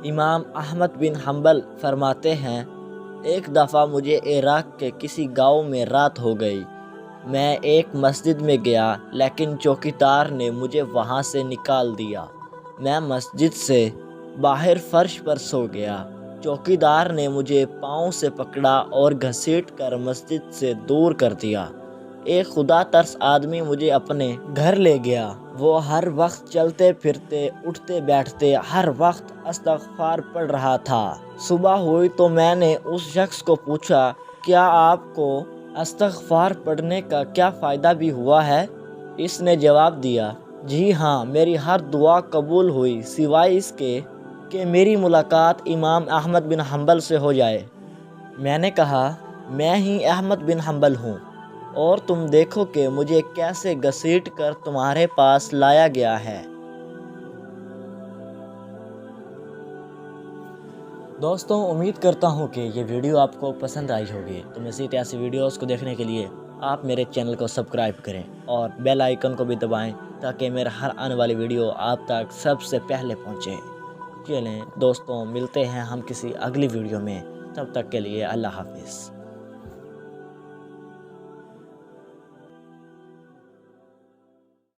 امام احمد بن حنبل فرماتے ہیں، ایک دفعہ مجھے عراق کے کسی گاؤں میں رات ہو گئی۔ میں ایک مسجد میں گیا لیکن چوکیدار نے مجھے وہاں سے نکال دیا۔ میں مسجد سے باہر فرش پر سو گیا۔ چوکیدار نے مجھے پاؤں سے پکڑا اور گھسیٹ کر مسجد سے دور کر دیا۔ ایک خدا ترس آدمی مجھے اپنے گھر لے گیا۔ وہ ہر وقت چلتے پھرتے، اٹھتے بیٹھتے، ہر وقت استغفار پڑھ رہا تھا۔ صبح ہوئی تو میں نے اس شخص کو پوچھا، کیا آپ کو استغفار پڑھنے کا کیا فائدہ بھی ہوا ہے؟ اس نے جواب دیا، جی ہاں، میری ہر دعا قبول ہوئی سوائے اس کے کہ میری ملاقات امام احمد بن حنبل سے ہو جائے۔ میں نے کہا، میں ہی احمد بن حنبل ہوں، اور تم دیکھو کہ مجھے کیسے گھسیٹ کر تمہارے پاس لایا گیا ہے۔ دوستوں، امید کرتا ہوں کہ یہ ویڈیو آپ کو پسند آئی ہوگی۔ تو مزید ایسی ویڈیوز کو دیکھنے کے لیے آپ میرے چینل کو سبسکرائب کریں اور بیل آئیکن کو بھی دبائیں تاکہ میرا ہر آنے والی ویڈیو آپ تک سب سے پہلے پہنچے۔ چلیں دوستوں، ملتے ہیں ہم کسی اگلی ویڈیو میں، تب تک کے لیے اللہ حافظ۔